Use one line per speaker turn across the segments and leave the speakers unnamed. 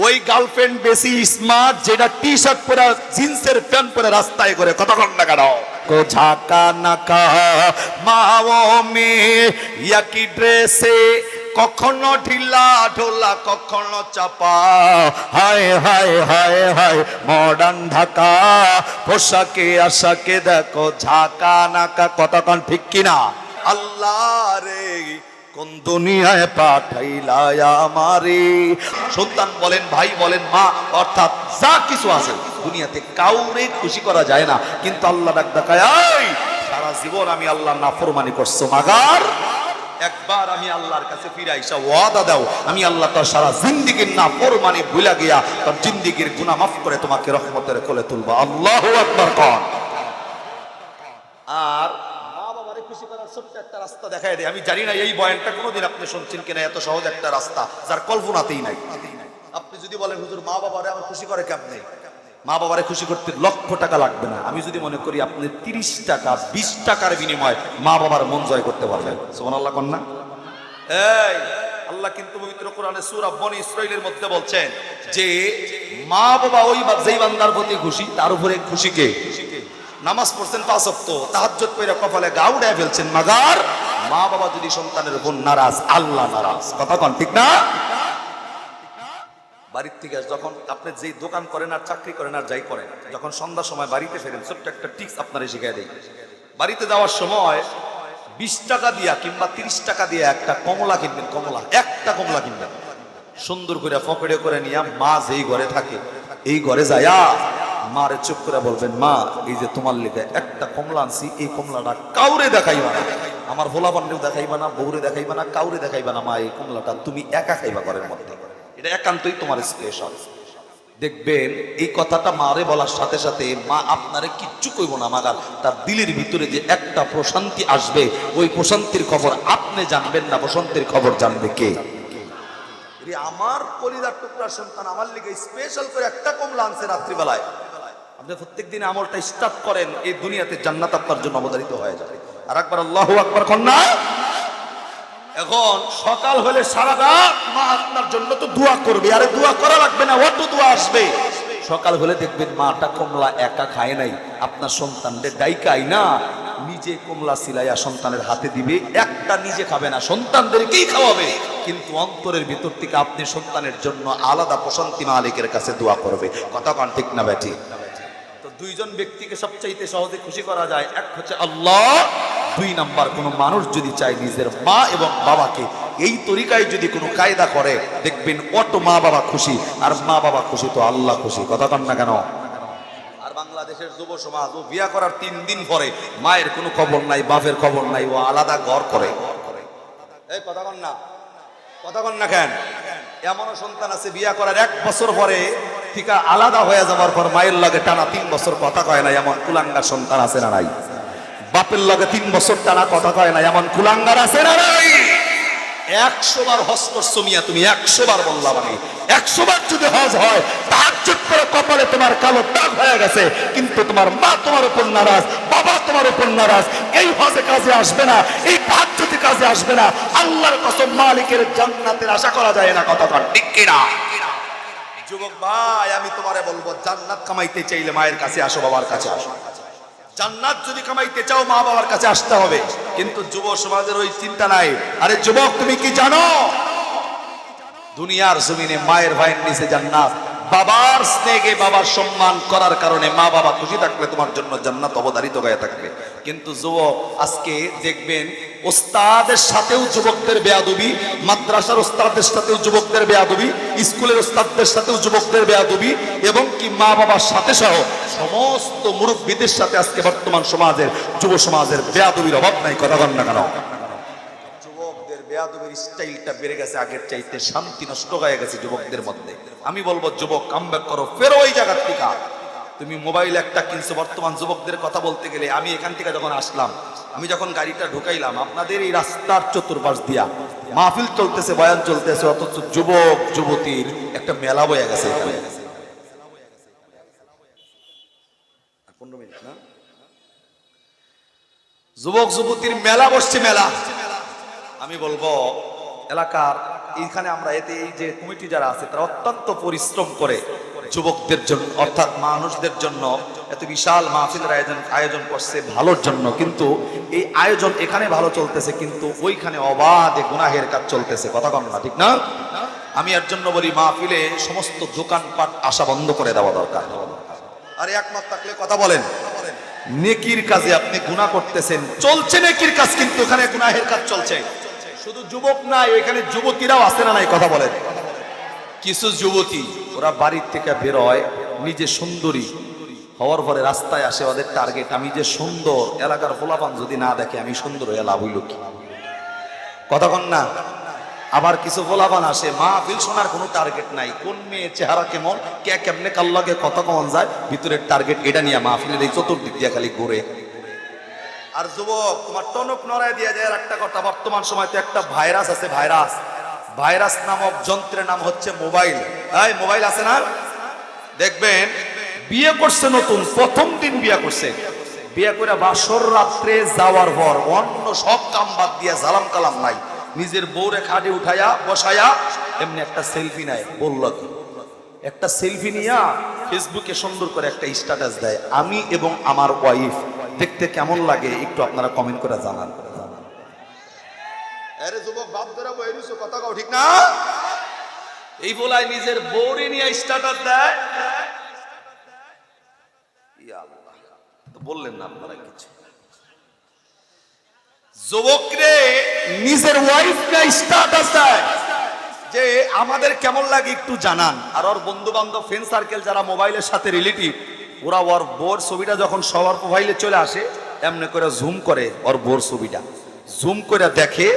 ওই গার্লফ্রেন্ড বেশি স্মার্ট যেটা টি শার্ট পরে জিন্সের প্যান্ট পরে রাস্তায় করে কতক্ষণ না কেন কো ঝাঁকা নাকা মাও মে একই ড্রেসে কখনো ঢিলা ঢোলা কখনো চাপা হায় হায় হায় হায় মডার্ন ঢাকা পোশাকে আশাকে দেখো ঝাঁকা নাকা কতক্ষণ ঠিক কিনা আল্লাহ রে কোন দুনিয়ায় পাঠাইলা আমারে সন্তান বলেন ভাই বলেন মা অর্থাৎ যা কিছু আছে দুনিয়াতে কাউরে খুশি করা যায় না কিন্তু আল্লাহ ডাক দেখায় এই সারা জীবন আমি আল্লাহর নাফরমানি করছো মাগার একবার আমি আল্লাহর কাছে ফিরে আইসা ওয়াদা দাও আমি আল্লাহ তোর সারা জিন্দেগীর নাফরমানি ভুলে গিয়া তোর জিন্দেগীর গুনাহ মাফ করে তোমাকে রহমতের কোলে তুলবো আল্লাহু আকবার কোন আর খুশি করার ছোট্ট একটা রাস্তা দেখায় দেয় আমি জানি না এই বয়ানটা কোনোদিন আপনি শুনছেন কিনা এত সহজ একটা রাস্তা যার কল্পনাতেই নাই আপনি যদি বলেন হুজুর মা বাবারে আমার খুশি করে কেমনে মা বাবারে খুশি করতে লক্ষ টাকা লাগবে না আমি যদি মনে করি আপনি 30 টাকা 20 টাকার বিনিময়ে মা বাবার মন জয় করতে পারবেন সুবহানাল্লাহ কোন না এই আল্লাহ কিন্তু পবিত্র কোরআনে সূরা বনী ইসরাঈলের মধ্যে বলছেন যে মা বাবা ওই যেই বান্দার প্রতি খুশি তার উপরে খুশি কে নামাজ পড়ছেন 5 ওয়াক্ত তাহাজ্জুদ পড়ে কপালে গা উড়ায় ফেলছেন মাগার মা বাবা যদি সন্তানের উপর নারাজ আল্লাহ নারাজ কথা কোন ঠিক না বাড়ির থেকে যখন আপনি যেই দোকান করেন আর চাকরি করেন আর যাই করেন যখন সন্ধ্যার সময় বাড়িতে ফেরেন ছোট্ট একটা টিপস আপনারে শিখিয়ে দেই বাড়িতে যাওয়ার সময় 20 টাকা দিয়া কিংবা 30 টাকা দিয়া একটা কমলা কিনবেন কমলা একটা কমলা কিনবেন সুন্দর করে পকেটে করে নিয়ে মা যেই ঘরে থাকে এই ঘরে যায়া মারে চুপ করে বলবেন মা এই যে তোমার লেগে একটা কমলা আনছি এই কমলাটা কাউরে দেখাইবা না আমার ভোলা বান্নেও দেখাইবা না বউরে দেখাইবা না কাউরে দেখাইবা না মা এই কমলাটা তুমি একা খাইবা ঘরের মধ্যে এটা একান্তই তোমার স্পেশাল দেখবেন এই কথাটা মারে বলার সাথে সাথে মা আপনারে কিচ্ছু কইব না মাগার তার দিলের ভিতরে যে একটা প্রশান্তি আসবে ওই প্রশান্তির খবর আপনি জানবেন না প্রশান্তির খবর জানবে কে আমার কলিজার টুকরা সন্তান আমার লিগে স্পেশাল করে একটা কমলা আনছে রাত্রিবেলায় আপনি প্রত্যেকদিন আমলটা স্টার্ট করেন এই দুনিয়াতে জান্নাত আপনার জন্য অবধারিত হয়ে যাবে আর একবার আল্লাহু আকবার কোন না এখন সকাল হলে সারা রাত মা আপনার জন্য তো দোয়া করবে আরে দোয়া করা লাগবে না অত দোয়া আসবে সকাল হলে দেখবেন মাটা কমলা একা খায় নাই আপনার সন্তানদের ডাইকাই না নিজে কমলা সিলাইয়া সন্তানের হাতে দিবে একটা নিজে খাবে না সন্তানদেরকেই খাওয়াবে কিন্তু অন্তরের ভিতর থেকে আপনি সন্তানের জন্য আলাদা প্রশান্তি মালিকের কাছে দোয়া করবে কথা কোন ঠিক না বেটি তো দুইজন ব্যক্তিকে সবচাইতে সহজে খুশি করা যায় এক হচ্ছে আল্লাহ দুই নাম্বার কোন মানুষ যদি চায় নিজের মা এবং বাবাকে এই তরিকায় যদি কোনো কায়দা করে দেখবেন অত মা বাবা খুশি আর মা বাবা খুশি তো আল্লাহ খুশি কথা কন না কেন আর বাংলাদেশের যুব সমাজ ও বিয়া করার 3 দিন পরে মায়ের কোনো খবর নাই বাপের খবর নাই ও আলাদা ঘর করে এই কথা কন না কেন এমনও সন্তান আছে বিয়া করার 1 বছর পরে ঠিকা আলাদা হয়ে যাওয়ার পর মায়ের লগে টানা 3 বছর কথা কয় না এমন কুলাঙ্গার সন্তান আছে না নাই বাপের লগে 3 বছর টানা কথা কয় না এমন কুলাঙ্গার আছে না নাই 100 বার হজ করছো মিয়া তুমি 100 বার বললা মানে 100 বার যদি হজ হয় তাহাজ্জুদ করে কপালে তোমার কালো দাগ হয়ে গেছে কিন্তু তোমার মা তোমার উপর নারাজ বাবা তোমার উপর নারাজ এই হজে কাজে আসবে না এই তাহাজ্জুদে কাজে আসবে না আল্লাহর কসম মালিকের জান্নাতের আশা করা যায় না কথা কন ঠিক কি না যুবক ভাই আমি তোমারে বলবো জান্নাত কামাইতে চাইলে মায়ের কাছে আসো বাবার কাছে আসো জান্নাত যদি কামাইতে চাও মা বাবার কাছে আসতে হবে কিন্তু যুব সমাজের ওই চিন্তা নাই আরে যুবক তুমি কি জানো দুনিয়ার জমিনে মায়ের ভাইয়ের নিচে জান্নাত বাবার স্নেহে বাবার সম্মান করার কারণে মা বাবা খুশি থাকলে তোমার জন্য জান্নাত অবধারিত হয়ে থাকবে কিন্তু যুবক আজকে দেখবেন ওস্তাদের সাথেও যুবকদের বেয়াদবি মাদ্রাসার ওস্তাদের সাথেও যুবকদের বেয়াদবি স্কুলের ওস্তাদদের সাথেও যুবকদের বেয়াদবি এবং কি মা বাবার সাথে সহ সমস্ত মুরব্বীদের সাথে আজকে বর্তমান সমাজের যুব সমাজের বেয়াদবির অভাব নাই কথা বল না কেন যুবকদের বেয়াদবির স্টাইলটা বেড়ে গেছে আগের চাইতে শান্তি নষ্ট হয়ে গেছে যুবকদের মধ্যে আমি বলবো যুবক কামব্যাক করো ফেরো ওই জায়গার থেকে তুমি মোবাইল একটা কিনছো বর্তমান যুবকদের কথা বলতে গেলে আমি এখান থেকে যখন আসলাম আমি যখন গাড়িটা ঢুকাইলাম আপনাদের এই রাস্তার চতুর্পাশ দিয়া মাহফিল চলতেছে বয়ান চলতেছে অথচ যুবক যুবতীর একটা মেলা বয়ে গেছে এখানে 15 মিনিট না যুবক যুবতীর মেলা বসছে মেলা আমি বলবো এলাকার এইখানে আমরা এতে এই যে কমিটি যারা আছে তারা অত্যন্ত পরিশ্রম করে যুবকদের জন্য অর্থাৎ মানুষদের জন্য এত বিশাল মাহফিলের আয়োজন করছে ভালোর জন্য, কিন্তু এই আয়োজন এখানে ভালো চলতেছে কিন্তু ওইখানে অবাধে গুনাহের কাজ চলতেছে। কথা কম না, ঠিক না? আমি এর জন্য বলি মাহফিলে সমস্ত দোকানপাট আসা বন্ধ করে দেওয়া দরকার। আরে একমত থাকলে কথা বলেন। নেকির কাজে আপনি গুনাহ করতেছেন, চলছে নেকির কাজ কিন্তু এখানে গুনাহের কাজ চলছে। শুধু যুবক নাই, এখানে যুবতীরাও আছে না নাই? কথা বলেন। কিছু যুবতী ওরা বাড়ির থেকে বের হয় নিজে সুন্দরী হওয়ার পরে রাস্তায় আসে, ওদের টার্গেট আমি যে সুন্দর, এলাকার ফোলাপান যদি না দেখে আমি সুন্দর হয়ে লাভ হইল কি? কথা কন না। আবার কিছু ফোলাপান আসে মাহফিল শোনার কোনো টার্গেট নাই, কোন মেয়ে চেহারা কেমন, কে কেমনে কার লগে কথা কমন যায়, ভিতরের টার্গেট এটা নিয়ে মাহফিলের এই চতুর্দিক দিয়ে খালি ঘুরে। আর যুবক তোমার টনক নড়ায় দিয়ে যায় একটা কথা, বর্তমান সময়তে একটা ভাইরাস আছে, ভাইরাস নামক যন্ত্রের নাম হচ্ছে মোবাইল। এই মোবাইল আছে না? দেখবেন বিয়ে করছে নতুন, প্রথম দিন বিয়ে করছে, বিয়ে করে বাসর রাত্রে যাওয়ার পর অন্য সব কাম বাদ দিয়ে জালাম কালাম নাই, নিজের বউরে খাটে উঠাইয়া বসায়া এমনি একটা সেলফি নেয়। বলল কি? একটা সেলফি নিয়া ফেসবুকে সুন্দর করে একটা স্ট্যাটাস দেয়, আমি এবং আমার ওয়াইফ। দেখতে কেমন লাগে একটু আপনারা কমেন্ট করে জানান। আরে যুবক বাপ ধরে বই রইছো, কথা কও, ঠিক না? এই বলাই নিজের বউরে নিয়ে স্ট্যাটাস দেয়। ইয়া আল্লাহ, তো বললেন না আপনারা কিছু। যুবকরে নিজের ওয়াইফ কে স্ট্যাটাস দেয় যে আমাদের কেমন লাগে একটু জানান। আর ওর বন্ধু বান্ধব ফ্রেন্ড সার্কেল যারা মোবাইলের সাথে রিলেটিভ, ওরা ওর বোর ছবিটা যখন সবার প্রোফাইলে চলে আসে এমনি করে জুম করে ওর বোর ছবিটা জুম করে দেখে,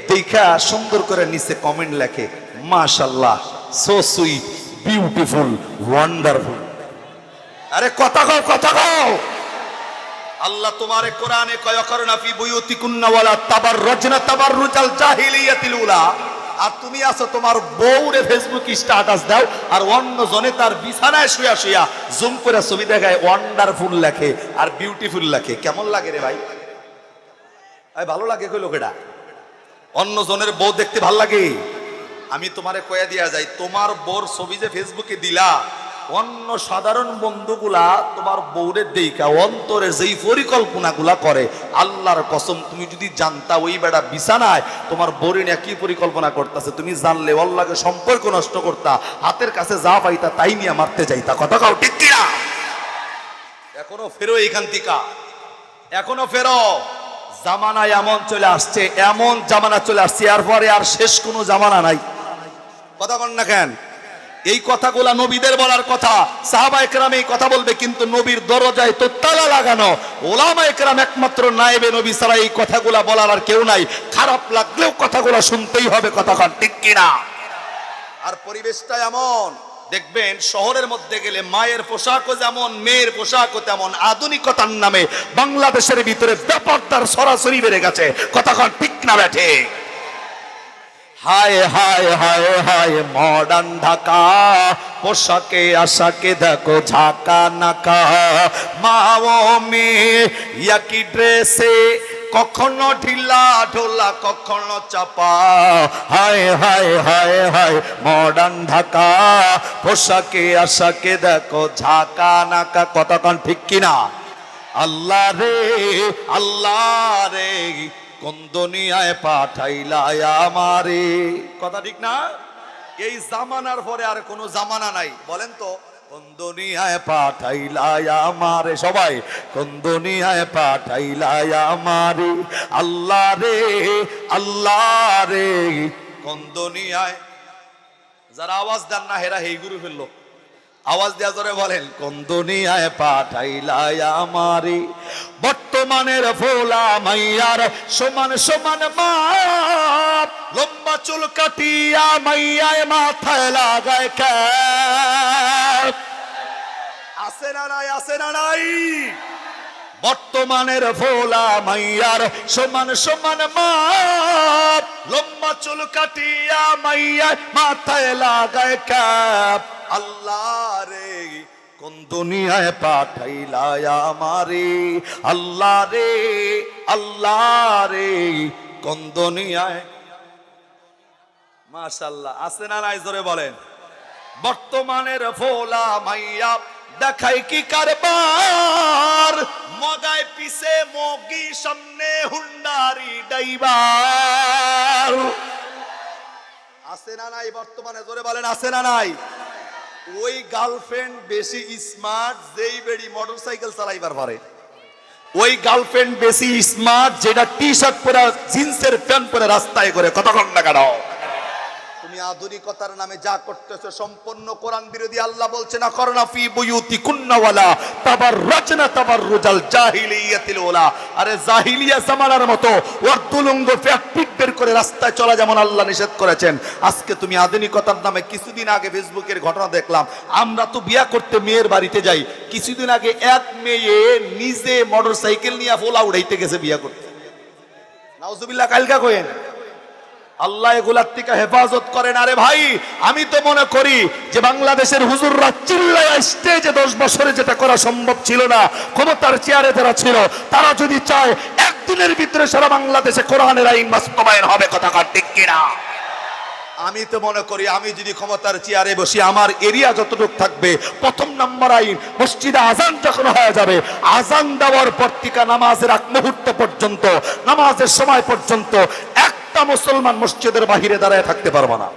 দেখা সুন্দর করে নিচে কমেন্ট লেখে, মাশাআল্লাহ, সো সুইট, বিউটিফুল, ওয়ান্ডারফুল। আরে কথা কও, কথা কও। আল্লাহ তোমারে কোরআনে কয় করনা ফি বুয়ুতিকুন্না ওয়ালা তাবাররুজনা তাবাররুজাল জাহিলিয়াতিল উলা। আর তুমি আছো তোমার বউরে ফেসবুক স্ট্যাটাস দাও আর অন্য জনে তার বিছানায় শুয়া শুয়া জুম করে ছবি দেখায়, ওয়ান্ডারফুল লেখে আর বিউটিফুল লেখে। কেমন লাগে রে ভাই? এই ভালো লাগে কই লোকেটা? অন্য জনের বউ দেখতে ভাল লাগে? আমি তোমারে কয়ে দিয়া যাই, তোমার বউর ছবি যে ফেসবুকে দিলা, অন্য সাধারণ বন্ধুগুলা তোমার বউরে দেখা অন্তরে যেই পরিকল্পনাগুলা করে, আল্লাহর কসম তুমি যদি জানতা ওই বেড়া বিছানায় তোমার বউরে নিয়ে কি পরিকল্পনা করতেছে, তুমি জানলে আল্লাহকে সম্পর্ক নষ্ট করতা, হাতের কাছে যা পাইতা তাই নিয়ে মারতে যাইতা। কথা কাও, ঠিক কিনা? এখনো ফেরো এইখান থেকে, এখনো ফেরো। জামানা এমন চলে আসছে, এমন জামানা চলে আসছে, এরপরে আর শেষ কোনো জামানা নাই। কথা বল না কেন? এই কথাগুলা নবীদের বলার কথা, সাহাবায়ে কেরাম এই কথা বলবে, কিন্তু নবীর দরজায় তো তালা লাগানো। ওলামায়ে কেরাম একমাত্র নায়েবে নবী ছাড়া এই কথাগুলা বলার আর কেউ নাই। খারাপ লাগলেও কথাগুলা শুনতেই হবে। কথা কন, ঠিক কিনা? আর পরিবেশটা এমন, দেখবেন শহরের মধ্যে গেলে মায়ের পোশাকও যেমন, মেয়ের পোশাকও তেমন। আধুনিকতার নামে বাংলাদেশের ভিতরে ব্যাপারটার সরাসরি বেড়ে গেছে। কথা কন, ঠিক না বেঠে? হায় হায় হায় হায় মডার্ন ঢাকা, পোশাকে আশাকে দেখো ঝাঁকা নাকা। মা ও মেয়ে একই ড্রেসে, কখনো ঢিলা ঢোলা কখনো চাপা। হায় হায় হায় হায় মডার্ন ঢাকা, পোশাকে আশাকে দেখো ঝাঁকা নাকা। কথা কন, ঠিক কিনা? আল্লাহ রে, আল্লাহ রে, কোন দুনিয়ায় পাঠাইলা আমারে। কথা ঠিক না? এই জামানার পরে আর কোন জামানা নাই। বলেন তো, কোন দুনিয়ায় পাঠাইলা আমারে? সবাই, কোন দুনিয়ায় পাঠাইলা আমারে? আল্লাহ রে, আল্লাহ রে, কোন দুনিয়ায়। যারা আওয়াজ দেন না হেরা হেই গুরু ফেললো। আওয়াজ দেয়া জোরে বলেন, কোন দুনিয়ায় পাঠাইলা আমারে? বর্তমানের ফোলা মাইয়ার সমান সমান মাপ, লম্বা চুল কাটিয়া মাইয়ায় মাথায় লাগায় ক্যাপ। আছে না নাই? আছে না নাই? বর্তমানের ফোলা মাইয়ার সমান সমান মাপ, লম্বা চুল কাটিয়া মাইয়ায় মাথায় লাগায় ক্যাপ। আল্লাহ রে, কোন দুনিয়ায় পাঠাইলা আমারে? আল্লাহ রে, আল্লাহ রে, কোন দুনিয়ায়। মাশাআল্লাহ, আছে না নাই জোরে বলেন। বর্তমানের ভোলা মাইয়া দেখাই কি কারবার, মগায় পিছে মগি সামনে হুন্ডারি ড্রাইভার। আছে না নাই বর্তমানে জোরে বলেন, আছে না নাই? ওই গার্লফ্রেন্ড বেশি স্মার্ট যেই বেড়ি মোটরসাইকেল চালাইবার পারে। ওই গার্লফ্রেন্ড বেশি স্মার্ট যেটা টি শার্ট পরে জিন্সের প্যান্ট পরে রাস্তায় করে কথা কন না কেন? তুমি আধুনিকতার নামে যা করতেছো সম্পূর্ণ কোরআন বিরোধী। আল্লাহ বলছে না করনা ফি বুয়ুতিকুন্না ওয়ালা তাবাররাজনা তাবাররুজাল জাহিলিয়াতিল ওলা। আরে জাহিলিয়া জামানার মতো ওয়ার্দুলুঙ্গ ফ্যাট বের করে রাস্তায় চলা যেমন আল্লাহ নিষেধ করেছেন, আজকে তুমি আধুনিকতার নামে। কিছুদিন আগে ফেসবুকের ঘটনা দেখলাম, আমরা তো বিয়া করতে মেয়ের বাড়িতে যাই, কিছুদিন আগে এক মেয়ে নিজে মোটরসাইকেল নিয়ে ফোলা উড়াইতে গেছে বিয়া করতে। নাউজুবিল্লাহ, কালকা কইেন। আল্লাহ এগুলার থেকে হেফাজত করেন। আরে ভাই, আমি তো মনে করি যে বাংলাদেশের হুজুররা চিল্লায় স্টেজে 10 বছরে যেটা করা সম্ভব ছিল না, ক্ষমতার চেয়ারে যারা ছিল তারা যদি চায় একদিনের ভিতরে সারা বাংলাদেশে কোরআনের আইন বাস্তবায়ন হবে। কথা কার ঠিক কিনা? আমি তো মনে করি আমি যদি ক্ষমতার চেয়ারে বসি, আমার এরিয়া যতটুকু থাকবে, প্রথম নাম্বার আইন মসজিদে আজান যখন হয়ে যাবে, আজান দেওয়ার পর থেকে নামাজের আগ মুহূর্ত পর্যন্ত, নামাজের সময় পর্যন্ত একটা মুসলমান মসজিদের বাহিরে দাঁড়ায় থাকতে পারবে না।